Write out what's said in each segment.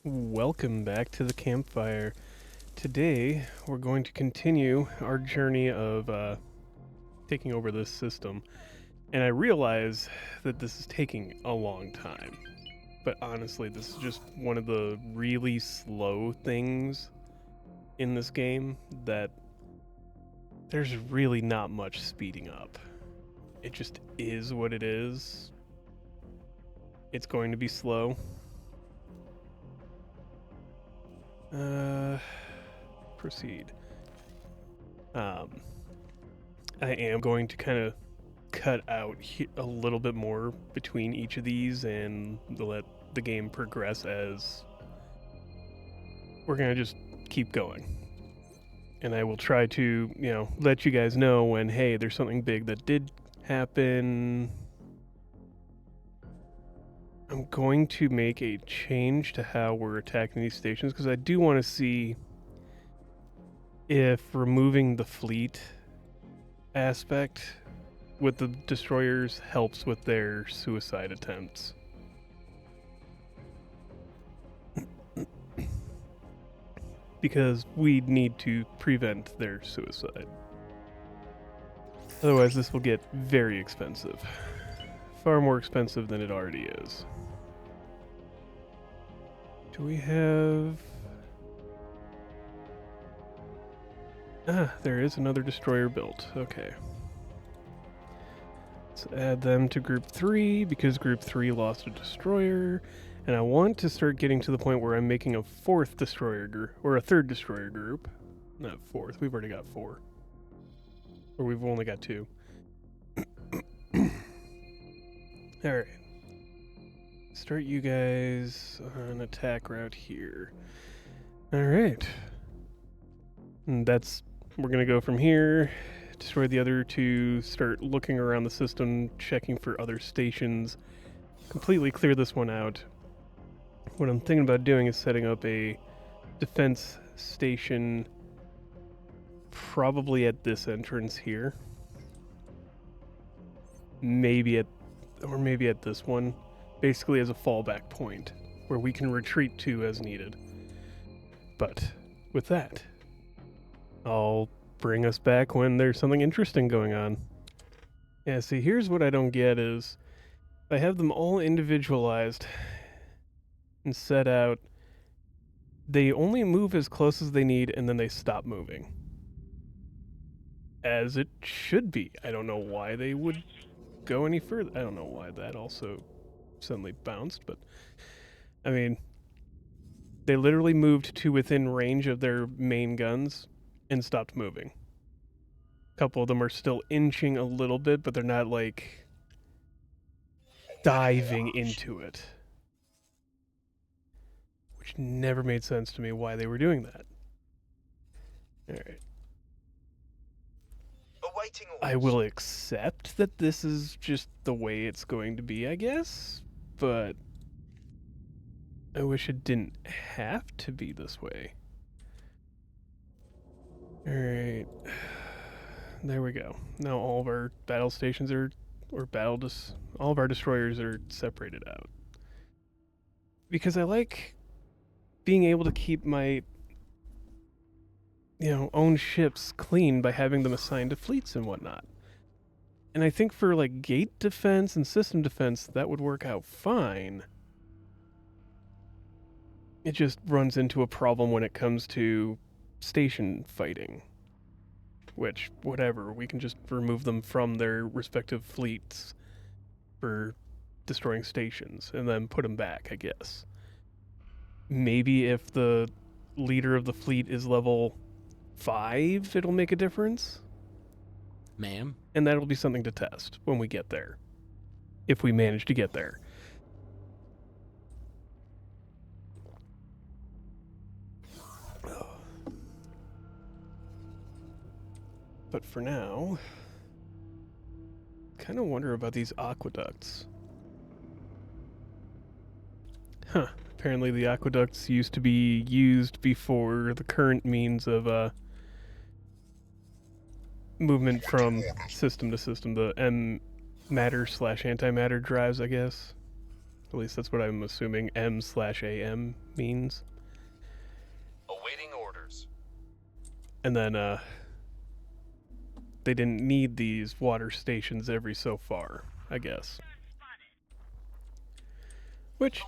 Welcome back to the campfire. Today, we're going to continue our journey of taking over this system. And I realize that this is taking a long time. But honestly, this is just one of the really slow things in this game that there's really not much speeding up. It just is what it is. It's going to be slow. Proceed. I am going to kind of cut out a little bit more between each of these and let the game progress as we're going to just keep going. And I will try to, let you guys know when, hey, there's something big that did happen. I'm going to make a change to how we're attacking these stations because I do want to see if removing the fleet aspect with the destroyers helps with their suicide attempts. Because we need to prevent their suicide. Otherwise, this will get very expensive. Far more expensive than it already is. Do we have... there is another destroyer built. Okay. Let's add them to group 3 because group 3 lost a destroyer. And I want to start getting to the point where I'm making a 4th destroyer group, or a 3rd destroyer group. Not 4th, we've already got 4. Or we've only got 2. Alright. Start you guys on attack route here. Alright. And we're gonna go from here, destroy the other 2, start looking around the system, checking for other stations, completely clear this one out. What I'm thinking about doing is setting up a defense station probably at this entrance here. Maybe at this one. Basically as a fallback point where we can retreat to as needed. But with that, I'll bring us back when there's something interesting going on. Yeah, see, here's what I don't get is if I have them all individualized and set out, they only move as close as they need and then they stop moving. As it should be. I don't know why they would go any further. I don't know why that also suddenly bounced, but I mean, they literally moved to within range of their main guns and stopped moving. A couple of them are still inching a little bit, but they're not like diving into it. Which never made sense to me why they were doing that. Alright. I will accept that this is just the way it's going to be, I guess, but I wish it didn't have to be this way. Alright. There we go. Now all of our battle stations are, all of our destroyers are separated out. Because I like being able to keep my own ships clean by having them assigned to fleets and whatnot. And I think for like gate defense and system defense, that would work out fine. It just runs into a problem when it comes to station fighting. Which, whatever, we can just remove them from their respective fleets for destroying stations and then put them back, I guess. Maybe if the leader of the fleet is level 5, it'll make a difference. Ma'am? And that'll be something to test when we get there. If we manage to get there. But for now, kind of wonder about these aqueducts. Huh. Apparently the aqueducts used to be used before the current means of movement from system to system, the matter/antimatter drives, I guess. At least that's what I'm assuming M/AM means. Awaiting orders. And then, they didn't need these water stations every so far, I guess. Which,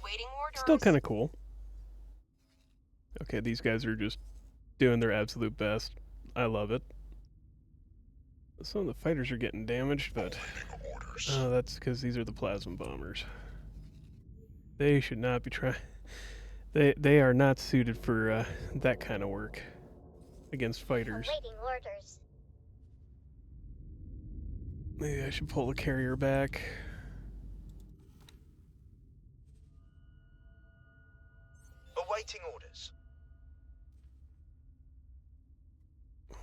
still kind of cool. Okay, these guys are just doing their absolute best. I love it. Some of the fighters are getting damaged, but that's because these are the plasma bombers. They should not be trying. They are not suited for that kind of work against fighters. Awaiting orders. Maybe I should pull the carrier back. Awaiting orders.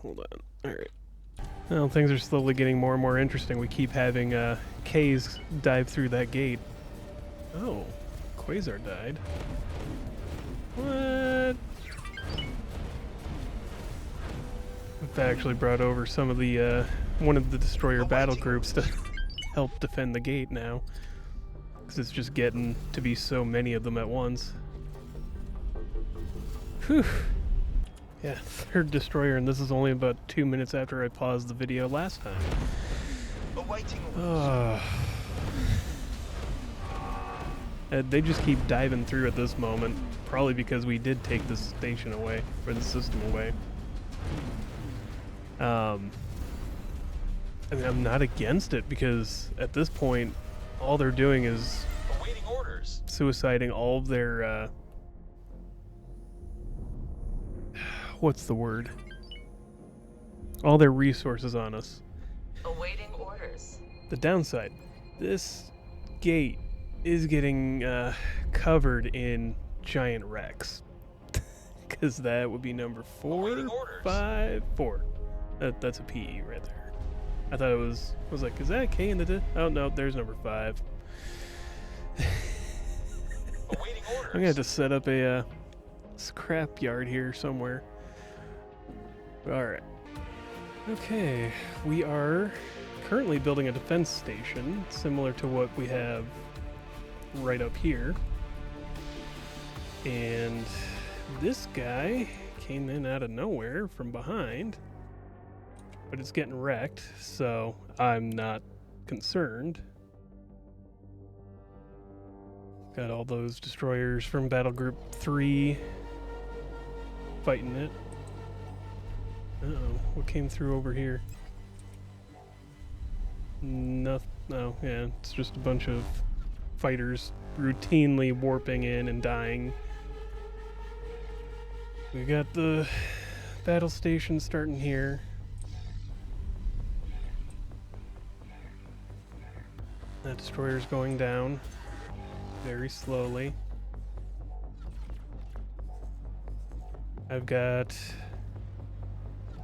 Hold on. Alright. Well, things are slowly getting more and more interesting. We keep having K's dive through that gate. Oh, Quasar died. What? I've actually brought over some of the one of the destroyer battle groups to help defend the gate now, because it's just getting to be so many of them at once. Whew. Yeah, third destroyer, and this is only about 2 minutes after I paused the video last time. Awaiting orders. They just keep diving through at this moment, probably because we did take this station away, or the system away. I mean, I'm not against it, because at this point, all they're doing is Awaiting orders. suiciding all of their, what's the word? All their resources on us. Awaiting orders. The downside, this gate is getting covered in giant wrecks. Because that would be number 4, Awaiting orders. 5, 4. That's a PE right there. I thought it was, I was like, is that a K in the oh no, there's number 5. Awaiting orders. I'm gonna have to set up a scrap yard here somewhere. Alright. Okay, we are currently building a defense station similar to what we have right up here. And this guy came in out of nowhere from behind, but it's getting wrecked, so I'm not concerned. Got all those destroyers from Battle Group 3 fighting it. Uh-oh, what came through over here? Nothing. No, yeah, it's just a bunch of fighters routinely warping in and dying. We got the battle station starting here. That destroyer's going down very slowly. I've got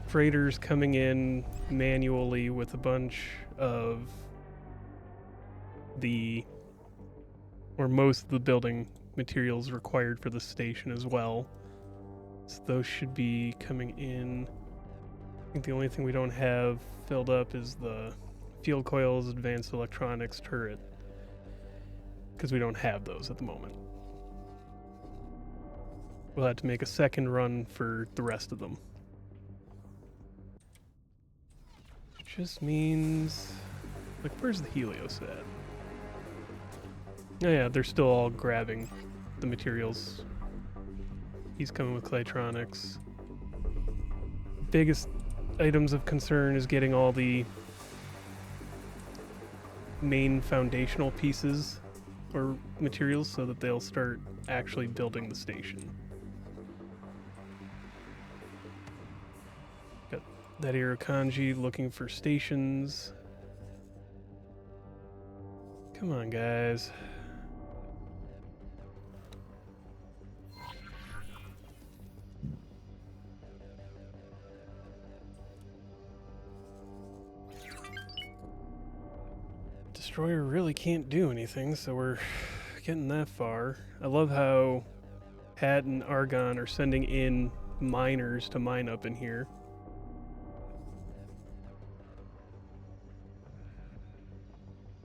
freighters coming in manually with a bunch of most of the building materials required for the station as well. So those should be coming in. I think the only thing we don't have filled up is the field coils, advanced electronics, turret, because we don't have those at the moment. We'll have to make a second run for the rest of them. Which just means, like, where's the Helios at? Oh yeah, they're still all grabbing the materials. He's coming with Claytronics. Biggest items of concern is getting all the main foundational pieces or materials so that they'll start actually building the station. Got that Irukandji looking for stations. Come on, guys. Destroyer really can't do anything, so we're getting that far. I love how Pat and Argon are sending in miners to mine up in here.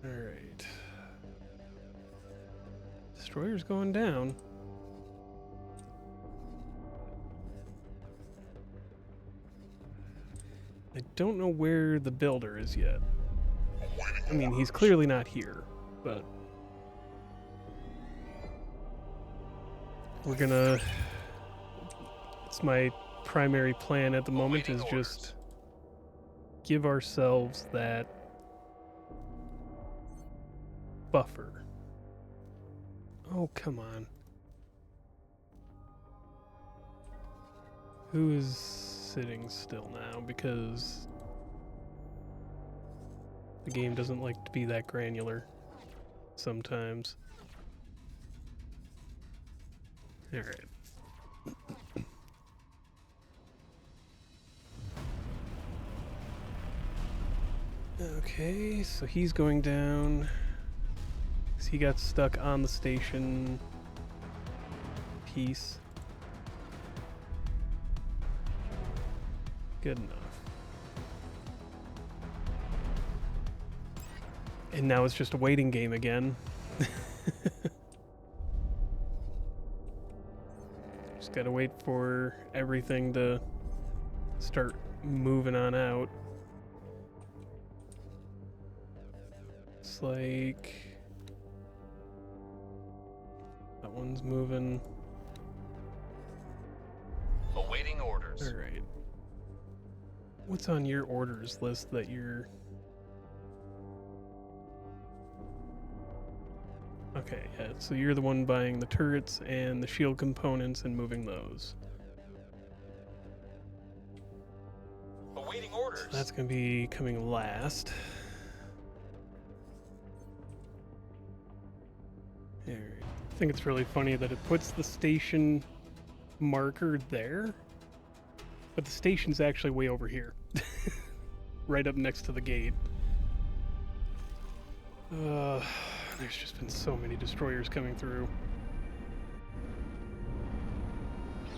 Alright. Destroyer's going down. I don't know where the builder is yet. I mean, he's clearly not here, but we're gonna... It's my primary plan at the moment is just give ourselves that buffer. Oh, come on. Who is sitting still now? Because the game doesn't like to be that granular sometimes. Alright. Okay, so he's going down. 'Cause he got stuck on the station piece. Good enough. And now it's just a waiting game again. Just gotta wait for everything to start moving on out. It's like that one's moving. Awaiting orders. All right. What's on your orders list that you're... Okay, yeah, so you're the one buying the turrets and the shield components and moving those. Awaiting orders. So that's going to be coming last. Alright. I think it's really funny that it puts the station marker there, but the station's actually way over here. Right up next to the gate. There's just been so many destroyers coming through.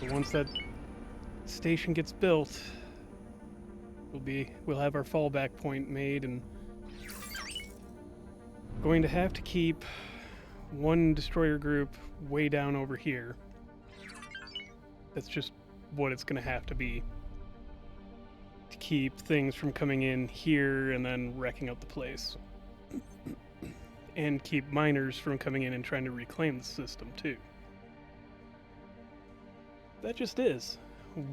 And once that station gets built, we'll have our fallback point made, and going to have to keep one destroyer group way down over here. That's just what it's going to have to be to keep things from coming in here and then wrecking up the place. And keep miners from coming in and trying to reclaim the system, too. That just is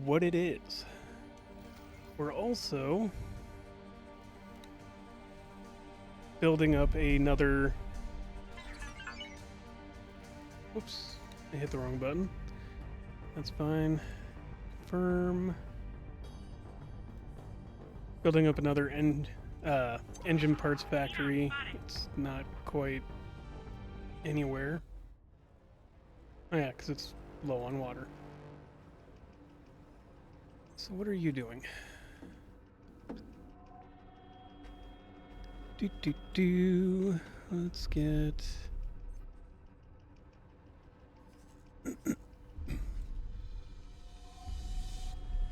what it is. We're also building up another... Whoops, I hit the wrong button. That's fine. Confirm. Building up another engine parts factory. It's not quite anywhere. Oh yeah, because it's low on water. So what are you doing? Let's get...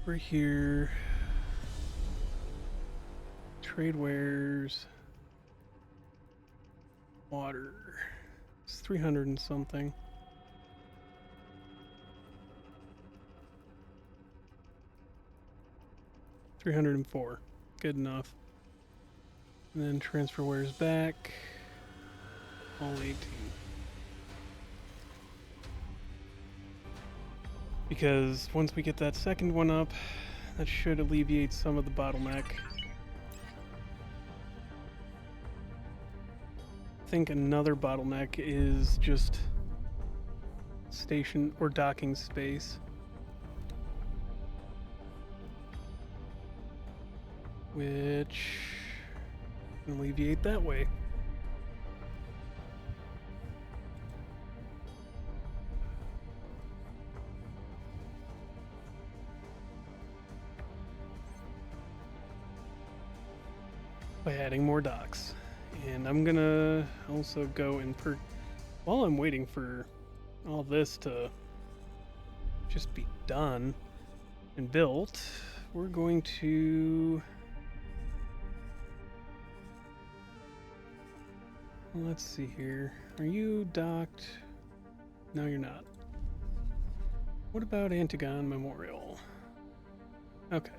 We're here. Trade wares. Water. It's 300 and something. $304. Good enough. And then transfer wares back. All 18. Because once we get that second one up, that should alleviate some of the bottleneck. I think another bottleneck is just station or docking space. Which can alleviate that way. By adding more docks. And I'm gonna also go and while I'm waiting for all this to just be done and built, we're going to... Let's see here. Are you docked? No, you're not. What about Antigon Memorial? Okay.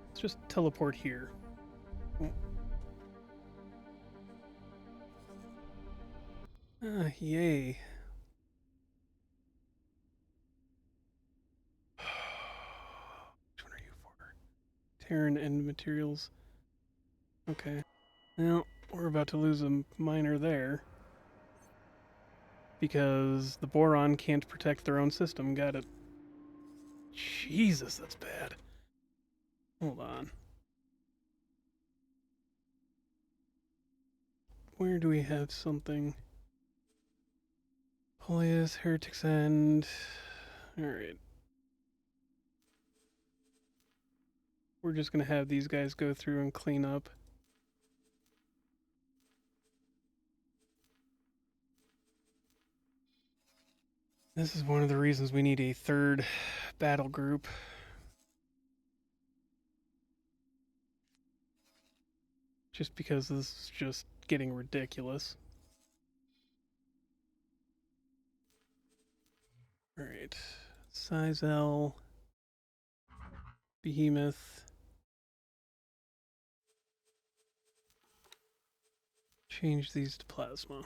Let's just teleport here. Ah, yay. Which one are you for? Terran End Materials. Okay. Well, we're about to lose a miner there. Because the boron can't protect their own system. Got it. Jesus, that's bad. Hold on. Where do we have something? Polius, Heretic's End. Alright. We're just gonna have these guys go through and clean up. This is one of the reasons we need a third battle group. Just because this is just getting ridiculous. Alright. Size L. Behemoth. Change these to plasma.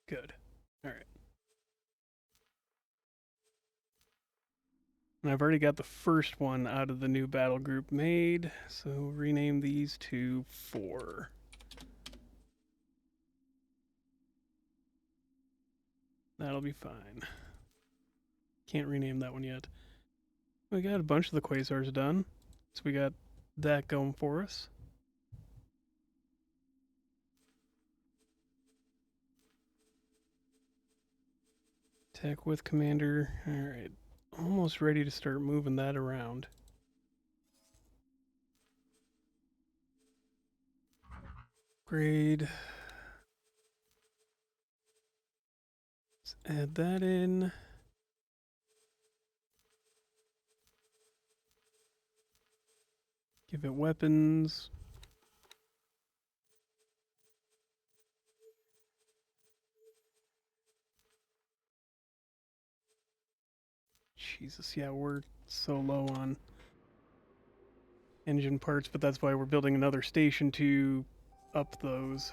Good. Alright. And I've already got the first one out of the new battle group made, so rename these to 4. That'll be fine. Can't rename that one yet. We got a bunch of the quasars done, so we got that going for us. Tech with commander. Alright. Almost ready to start moving that around. Grade. Let's add that in. Give it weapons. Jesus, yeah, we're so low on engine parts, but that's why we're building another station to up those.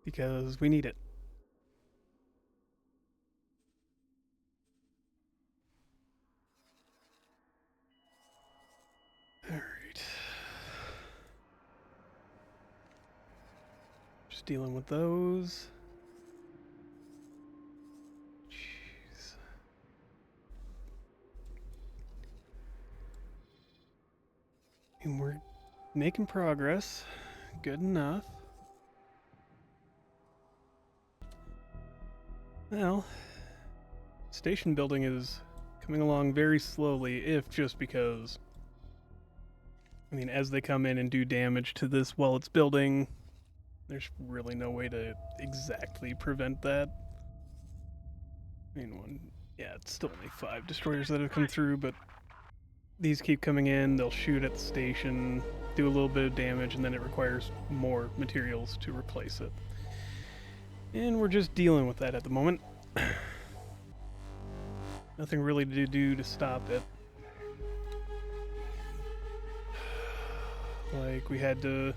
Because we need it. Alright. Just dealing with those. Jeez. And we're making progress. Good enough. Well, station building is coming along very slowly, if just because, I mean, as they come in and do damage to this while it's building, there's really no way to exactly prevent that. I mean, it's still only 5 destroyers that have come through, but these keep coming in, they'll shoot at the station, do a little bit of damage, and then it requires more materials to replace it. And we're just dealing with that at the moment. Nothing really to do to stop it. Like, we had to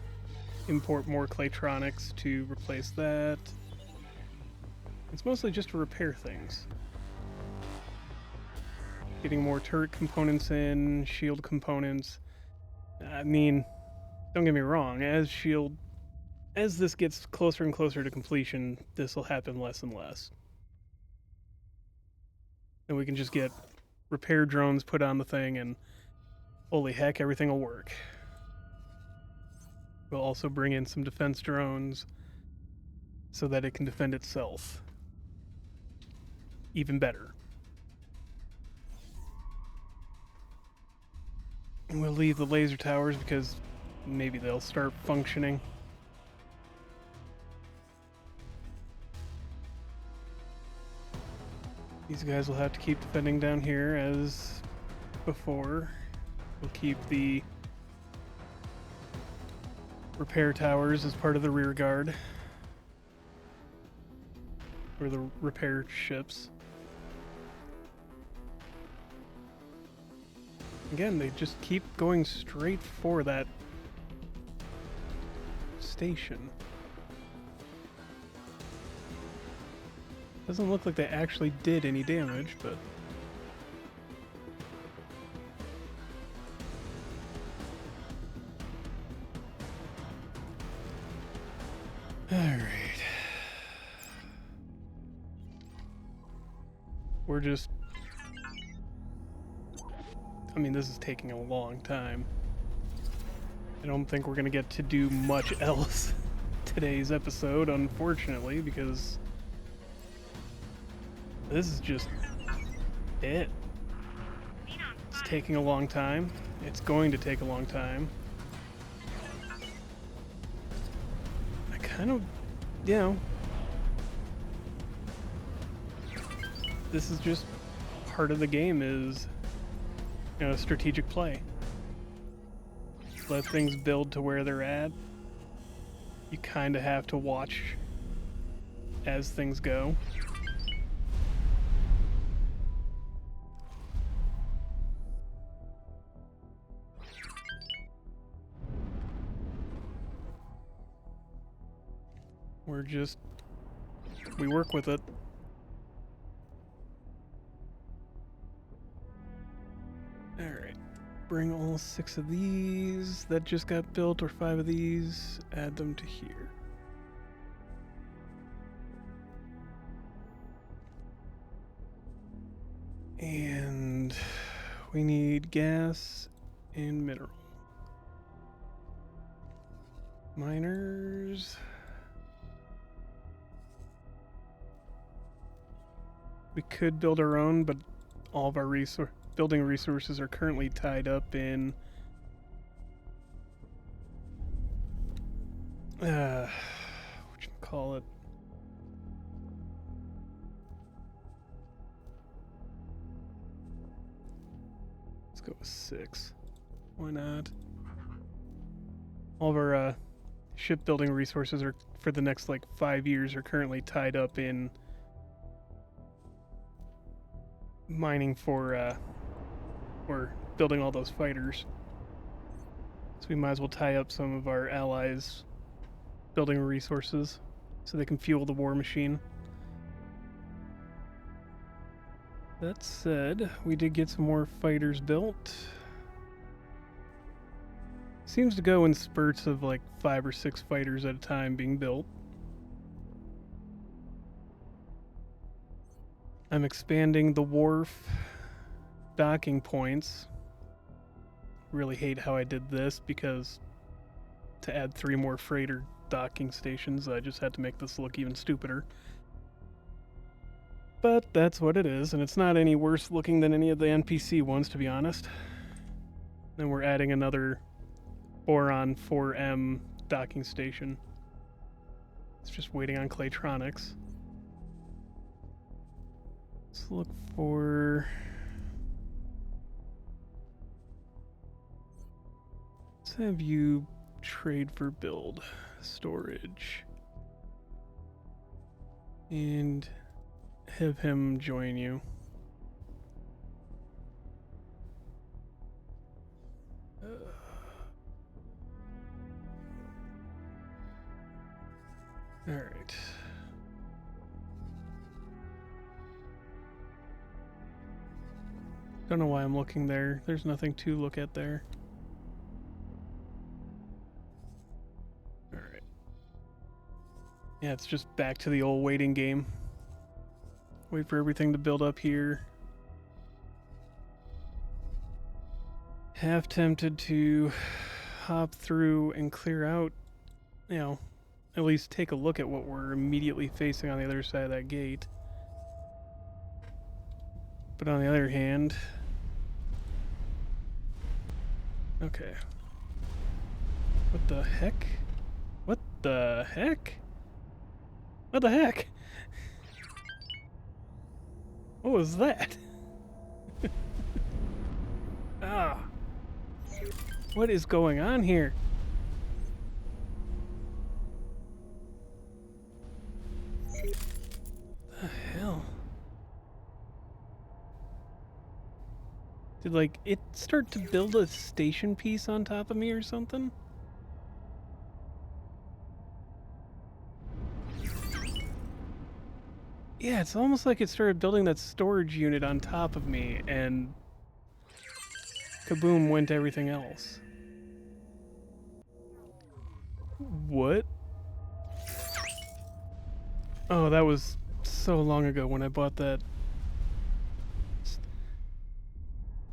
import more Claytronics to replace that. It's mostly just to repair things. Getting more turret components in, shield components. I mean, don't get me wrong, as this gets closer and closer to completion, this will happen less and less. And we can just get repair drones put on the thing and holy heck, everything will work. We'll also bring in some defense drones so that it can defend itself even better. And we'll leave the laser towers because maybe they'll start functioning. These guys will have to keep defending down here as before. We'll keep the repair towers as part of the rear guard. Or the repair ships. Again, they just keep going straight for that station. Doesn't look like they actually did any damage, but... Alright. We're just... I mean, this is taking a long time. I don't think we're gonna get to do much else today's episode, unfortunately, because this is just it. It's taking a long time. It's going to take a long time. I kind of, you know, this is just part of the game is, you know, strategic play. Let things build to where they're at. You kind of have to watch as things go. We work with it. Alright. Bring all 6 of these that just got built, or 5 of these, add them to here. And we need gas and mineral. Miners. We could build our own, but all of our building resources are currently tied up in whatchamacallit. Let's go with 6. Why not? All of our shipbuilding resources are for the next like 5 years are currently tied up in mining for or building all those fighters. So we might as well tie up some of our allies' building resources so they can fuel the war machine. That said, we did get some more fighters built. Seems to go in spurts of like 5 or 6 fighters at a time being built. I'm expanding the wharf docking points. Really hate how I did this because to add 3 more freighter docking stations, I just had to make this look even stupider. But that's what it is, and it's not any worse looking than any of the NPC ones, to be honest. Then we're adding another Boron 4M docking station. It's just waiting on Claytronics. Let's look for... Let's have you trade for build. Storage. And have him join you. Alright. Don't know why I'm looking there. There's nothing to look at there. Alright. Yeah, it's just back to the old waiting game. Wait for everything to build up here. Half tempted to hop through and clear out, you know, at least take a look at what we're immediately facing on the other side of that gate. But on the other hand... Okay. What the heck? What the heck? What the heck? What was that? Ah. What is going on here? The hell? Did, like, it start to build a station piece on top of me or something? Yeah, it's almost like it started building that storage unit on top of me, and kaboom went everything else. What? Oh, that was so long ago when I bought that.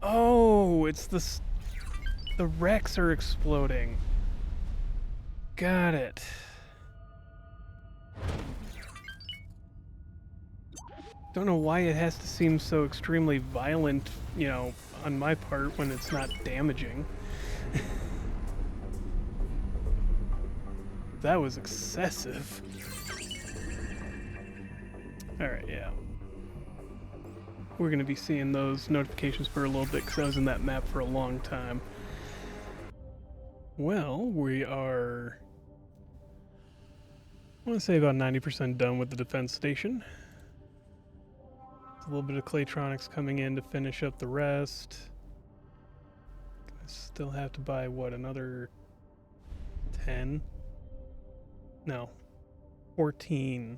Oh, it's the wrecks are exploding. Got it. Don't know why it has to seem so extremely violent, you know, on my part when it's not damaging. That was excessive. Alright, yeah. We're going to be seeing those notifications for a little bit because I was in that map for a long time. Well, we are, I want to say about 90% done with the defense station. A little bit of Claytronics coming in to finish up the rest. I still have to buy, what, another 10? No, 14.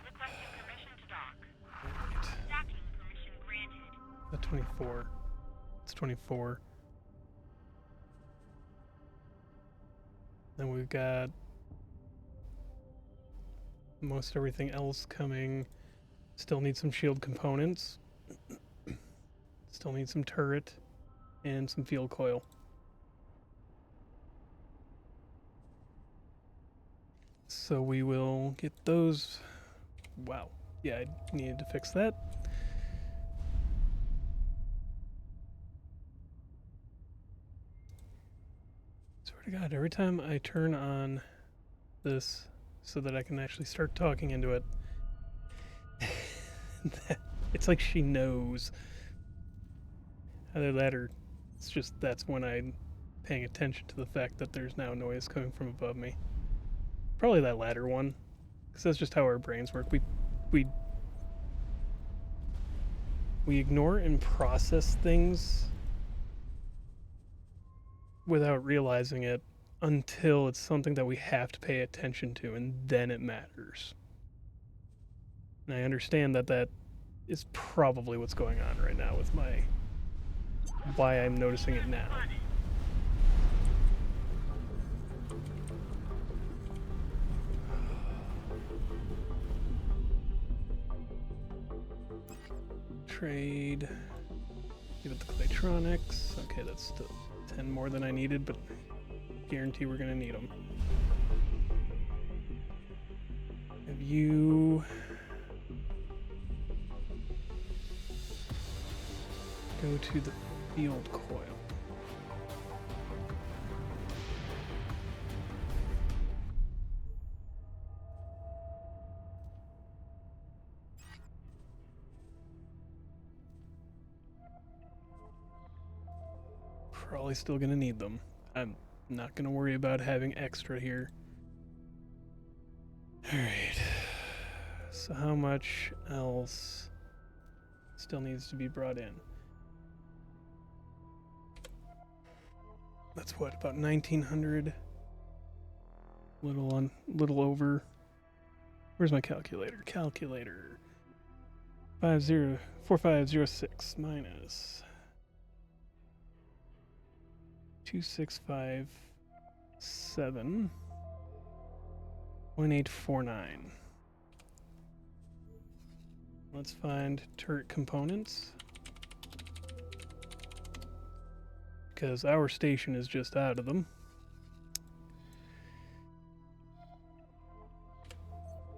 Requesting permission to dock. Right. Docking permission granted. The 24. It's 24. Then we've got most everything else coming. Still need some shield components. Still need some turret and some field coil. So we will get those. Wow. Yeah, I needed to fix that. Swear to God, every time I turn on this so that I can actually start talking into it, it's like she knows. Either that or it's just that's when I'm paying attention to the fact that there's now noise coming from above me. Probably that latter one, because that's just how our brains work. We ignore and process things without realizing it until it's something that we have to pay attention to, and then it matters. And I understand that that is probably what's going on right now with my why I'm noticing it now. Trade. Give it the Claytronics. Okay, that's still 10 more than I needed, but guarantee we're gonna need them. Have you go to the field coil? Probably still gonna need them. I'm not gonna worry about having extra here. Alright. So how much else still needs to be brought in? That's what, about 1900? Little over. Where's my calculator? Calculator. 4506 minus 2657 .849. Let's find turret components, because our station is just out of them.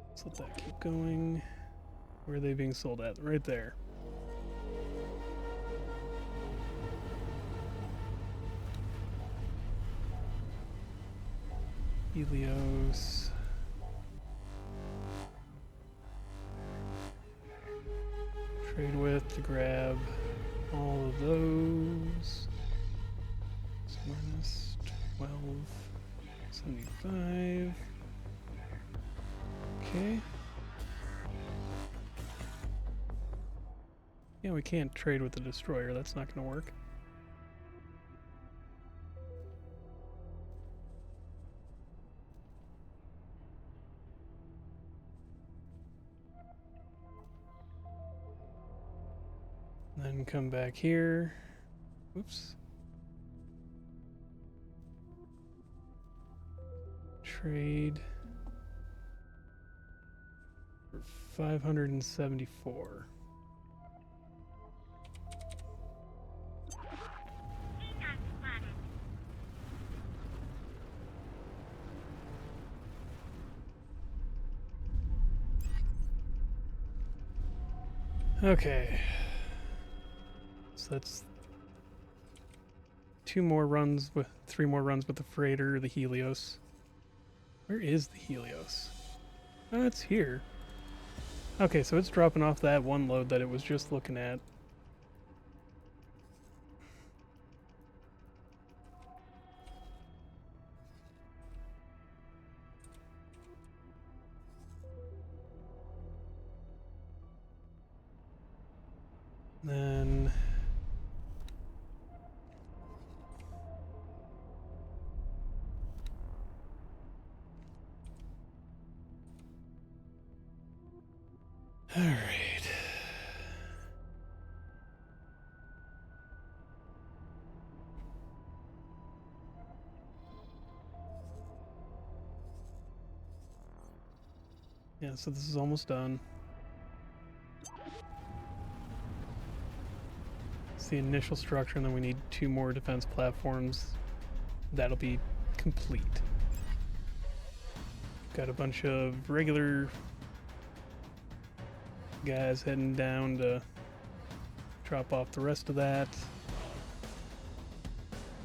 Let's let that keep going. Where are they being sold at? Right there. Helios. trade with to grab all of those. So minus 1275. Okay. Yeah, we can't trade with the destroyer. That's not going to work. Then come back here. Oops. Trade for 574. Xenon spotted. Okay. So that's 3 more runs with the freighter, the Helios. Where is the Helios? Oh, it's here. Okay, so it's dropping off that one load that it was just looking at. Then all right. Yeah, so this is almost done. It's the initial structure, and then we need 2 more defense platforms. That'll be complete. Got a bunch of regular guys heading down to drop off the rest of that.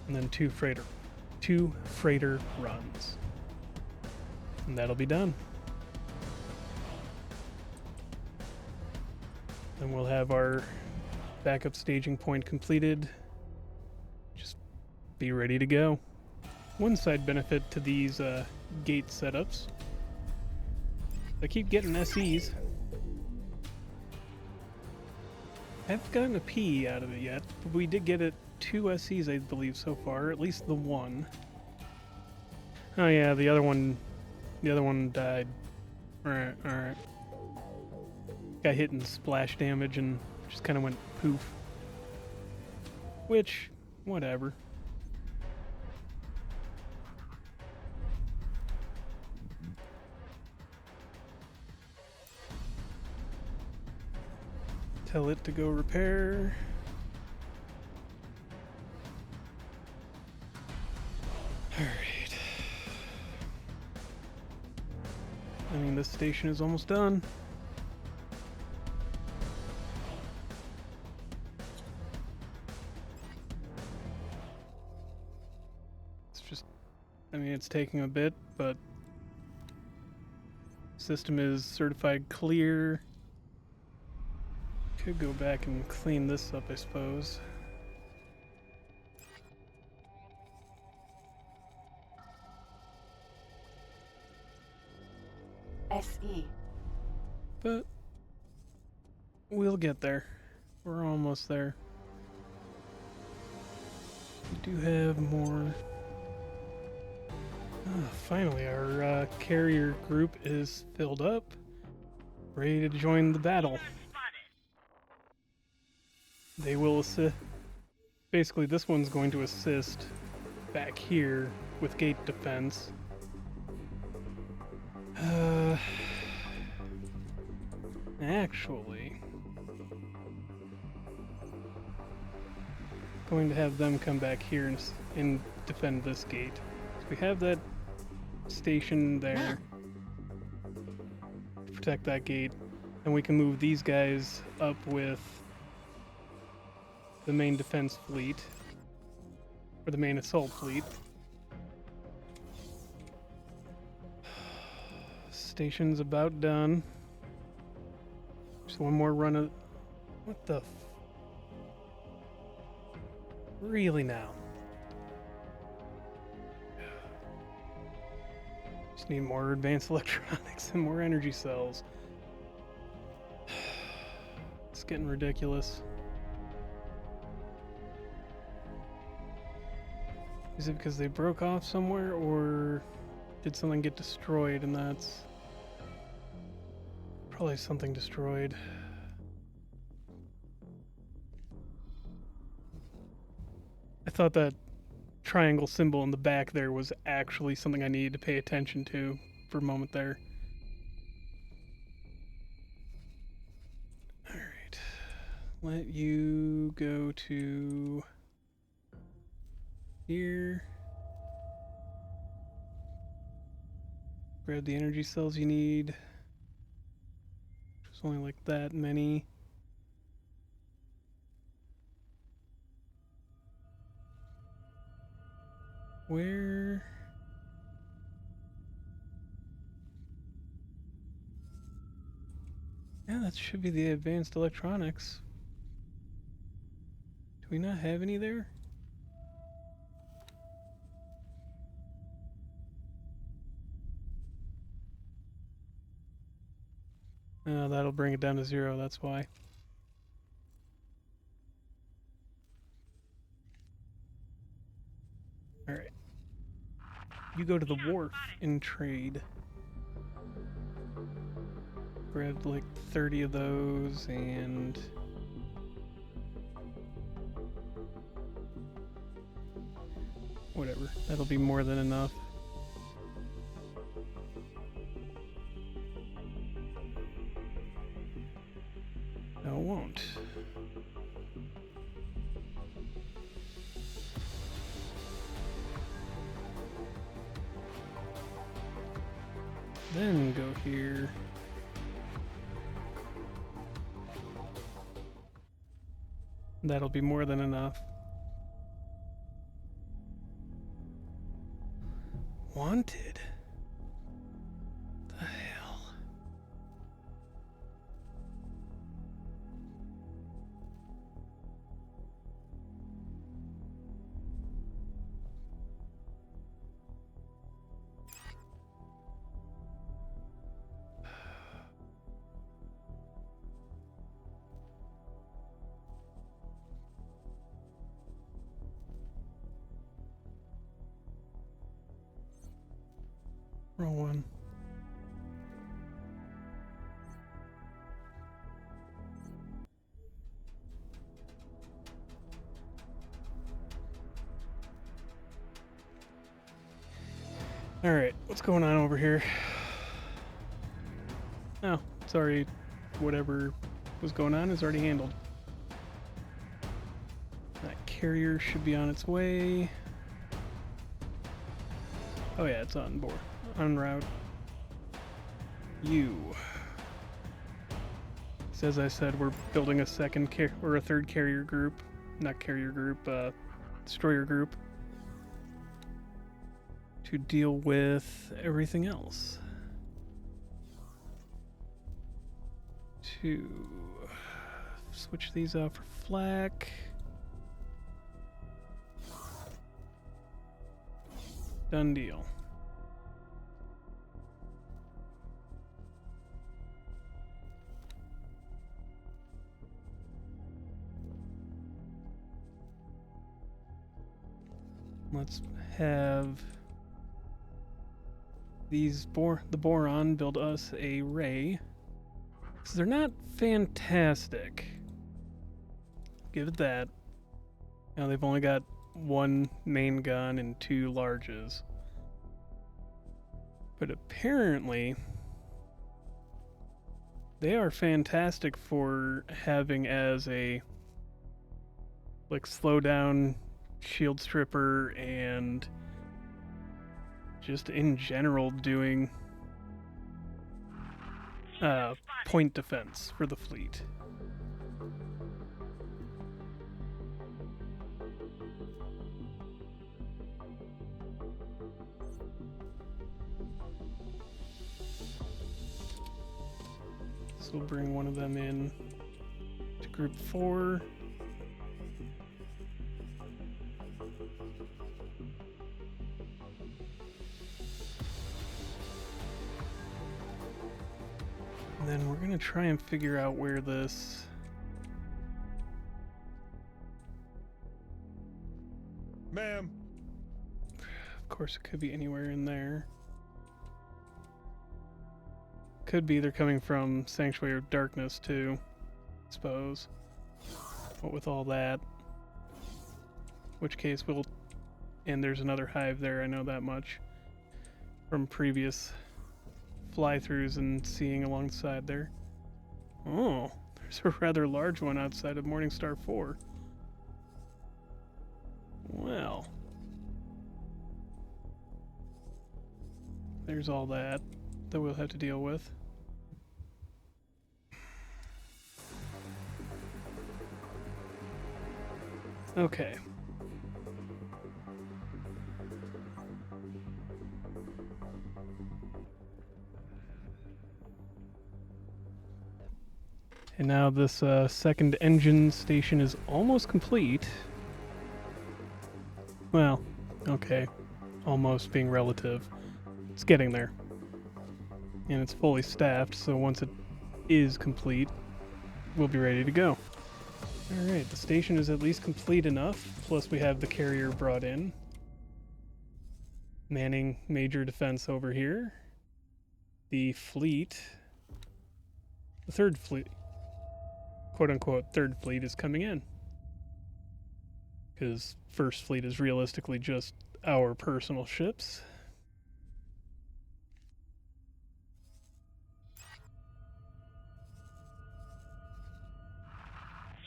And then 2 freighter runs. And that'll be done. Then we'll have our backup staging point completed. Just be ready to go. One side benefit to these gate setups, I keep getting SEs. I haven't gotten a P out of it yet, but we did get it 2 SEs, I believe, so far. At least the one. Oh yeah, the other one died. Alright. Got hit in splash damage and just kind of went poof. Which, whatever. Tell it to go repair. Alright. I mean, this station is almost done. It's taking a bit, but system is certified clear. Could go back and clean this up, I suppose. SE. But we'll get there. We're almost there. We do have more. Finally, our carrier group is filled up, ready to join the battle. They will assist. Basically, this one's going to assist back here with gate defense. Actually, going to have them come back here and defend this gate. So we have that station there to protect that gate, and we can move these guys up with the main defense fleet, or the main assault fleet. Station's about done. Just one more run of What the Really now? Just need more advanced electronics and more energy cells. It's getting ridiculous. Is it because they broke off somewhere, or did something get destroyed and that's probably something destroyed? I thought that triangle symbol in the back there was actually something I needed to pay attention to for a moment there. Alright. Let you go to here. Grab the energy cells you need. There's only like that many. Where? Yeah, that should be the advanced electronics. Do we not have any there? That'll bring it down to 0, that's why. Alright. You go to the wharf and trade. Grab like 30 of those and... whatever. That'll be more than enough. No, it won't. Then go here. That'll be more than enough. Wanted? The hell? Wrong one. Alright, what's going on over here? Oh, sorry. Whatever was going on is already handled. That carrier should be on its way. Oh yeah, it's on board. En route. You. So as I said, we're building a or a third carrier group. Not carrier group, destroyer group. To deal with everything else. To switch these out for flak. Done deal. Let's have the boron build us a ray. So they're not fantastic. Give it that. Now they've only got one main gun and 2 larges. But apparently they are fantastic for having as a like slow down shield stripper and just in general doing point defense for the fleet. So we'll bring one of them in to Group 4. And then we're gonna try and figure out where this... Ma'am. Of course, it could be anywhere in there. Could be they're coming from Sanctuary of Darkness too, I suppose. What with all that? Which case we'll... And there's another hive there, I know that much. From previous fly-throughs and seeing alongside there. Oh, there's a rather large one outside of Morningstar 4. Well. There's all that we'll have to deal with. Okay. And now this second engine station is almost complete. Well, okay. Almost being relative. It's getting there. And it's fully staffed, so once it is complete, we'll be ready to go. Alright, the station is at least complete enough, plus we have the carrier brought in. Manning major defense over here. The fleet, the third fleet, quote-unquote third fleet, is coming in. Because first fleet is realistically just our personal ships.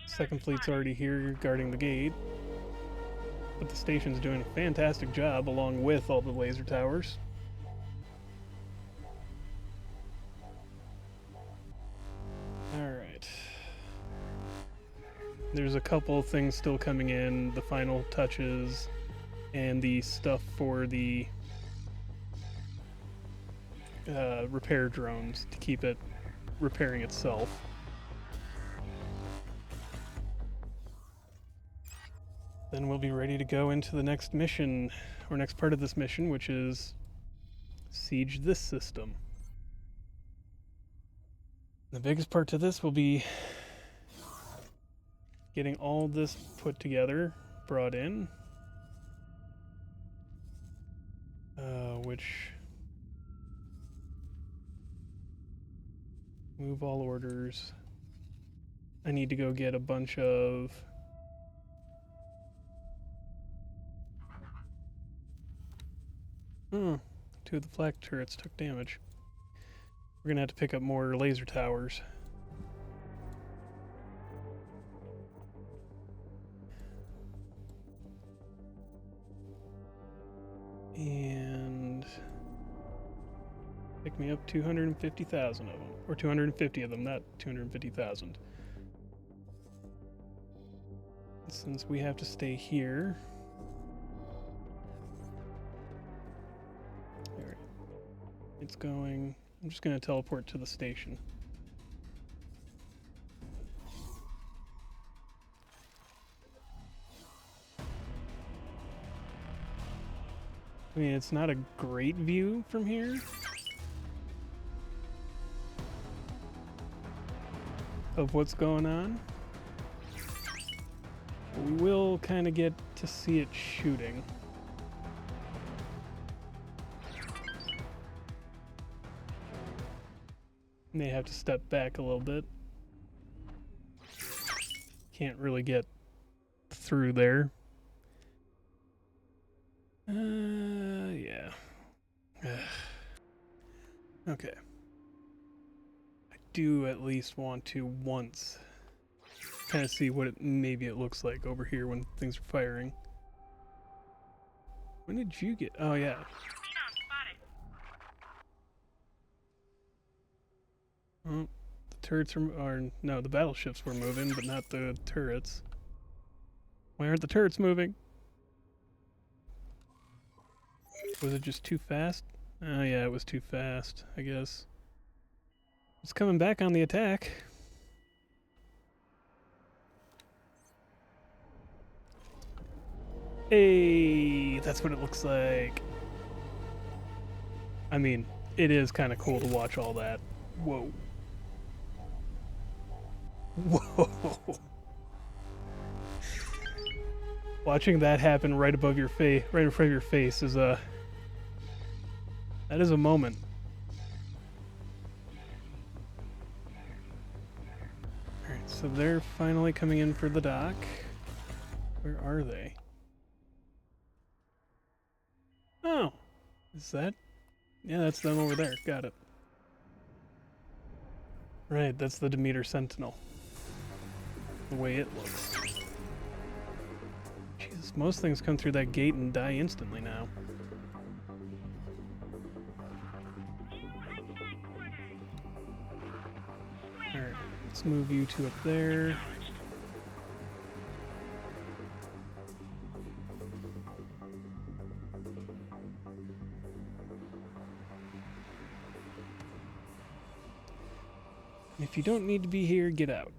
Second fleet's already here guarding the gate. But the station's doing a fantastic job along with all the laser towers. Alright. There's a couple things still coming in, the final touches, and the stuff for the repair drones to keep it repairing itself. Then we'll be ready to go into the next mission, or next part of this mission, which is siege this system. The biggest part to this will be getting all this put together, brought in, which move all orders. I need to go get a bunch of two of the flak turrets took damage. We're gonna have to pick up more laser towers. And pick me up 250,000 of them, or 250 of them, not 250,000. Since we have to stay here. There. It's going. I'm just going to teleport to the station. I mean, it's not a great view from here. Of what's going on. We will kind of get to see it shooting. May have to step back a little bit. Can't really get through there. Yeah. Okay. I do at least want to once kind of see what maybe it looks like over here when things are firing. When did you get? Oh yeah. Well, the turrets are no, the battleships were moving, but not the turrets. Why aren't the turrets moving? Was it just too fast? Oh yeah, it was too fast, I guess. It's coming back on the attack. Hey, that's what it looks like. I mean, it is kind of cool to watch all that. Whoa. Whoa. Watching that happen right above your face, right in front of your face is that is a moment. Alright, so they're finally coming in for the dock. Where are they? Oh, is that? Yeah, that's them over there. Got it. Right, that's the Demeter Sentinel. The way it looks. Jesus, most things come through that gate and die instantly now. Alright, let's move you two up there. If you don't need to be here, get out.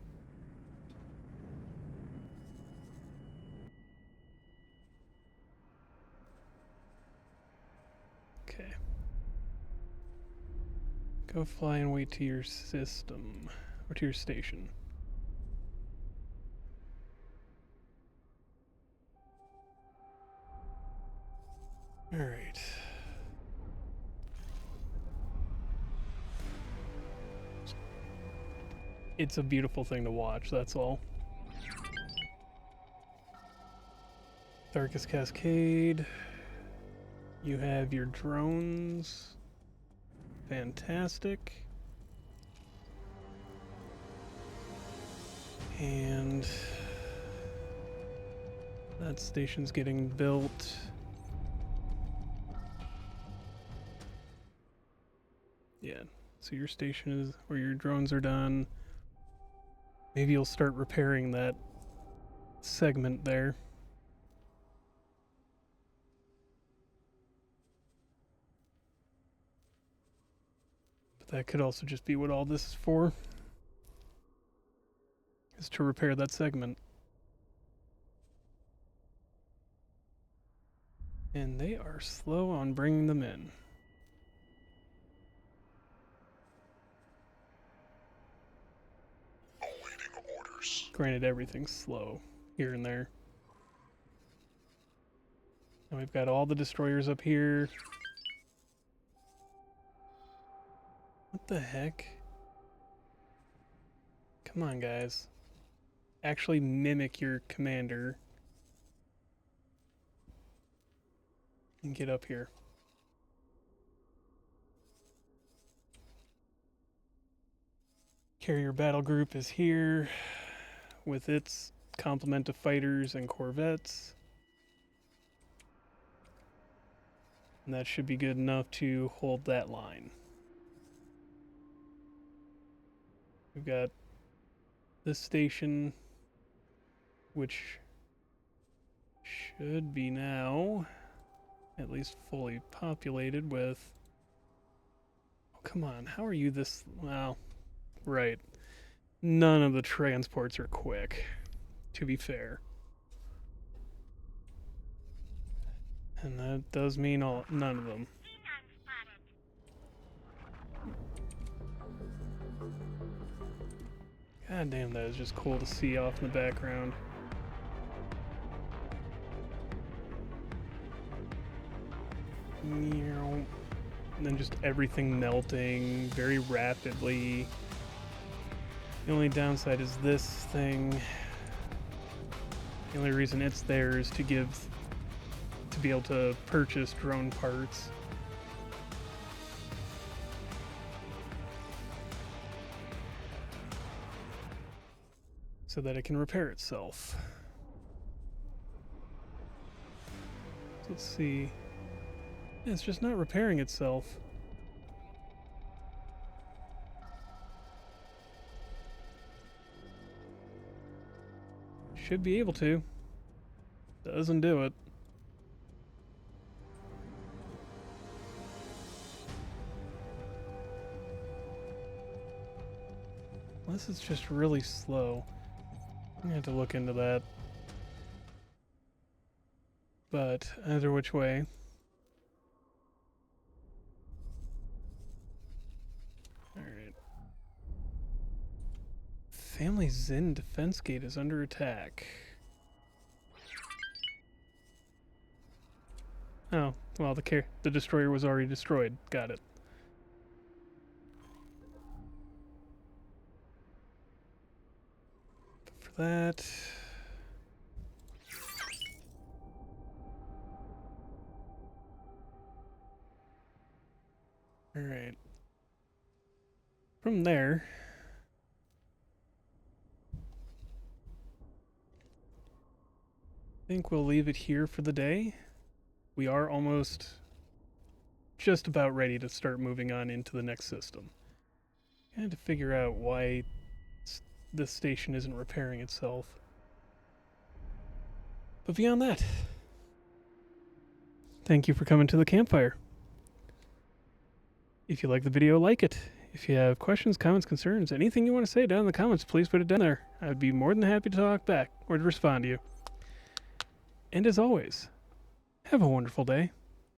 Okay. Go fly and wait to your system, or to your station. Alright. It's a beautiful thing to watch, that's all. Darkest Cascade. You have your drones. Fantastic. And that station's getting built. Yeah, so your station is, or your drones are done. Maybe you'll start repairing that segment there. But that could also just be what all this is for. Is to repair that segment. And they are slow on bringing them in. Awaiting orders. Granted, everything's slow here and there. And we've got all the destroyers up here. What the heck? Come on, guys. Actually mimic your commander. And get up here. Carrier battle group is here with its complement of fighters and corvettes. And that should be good enough to hold that line. We've got this station, which should be now at least fully populated with... Oh, come on, how are you this... Well, right. None of the transports are quick, to be fair. And that does mean none of them. God damn, that is just cool to see off in the background. And then just everything melting very rapidly. The only downside is this thing. The only reason it's there is to be able to purchase drone parts. So that it can repair itself. So let's see. Yeah, it's just not repairing itself. Should be able to. Doesn't do it. Unless it's just really slow. I'm gonna have to look into that. but either which way. Alright. Family Zen defense gate is under attack. Oh, well, the destroyer was already destroyed. Got it. For that. Alright. From there, I think we'll leave it here for the day. We are almost just about ready to start moving on into the next system. I had to figure out why this station isn't repairing itself. But beyond that, thank you for coming to the campfire. If you like the video, like it. If you have questions, comments, concerns, anything you want to say down in the comments, please put it down there. I'd be more than happy to talk back or to respond to you. And as always, have a wonderful day.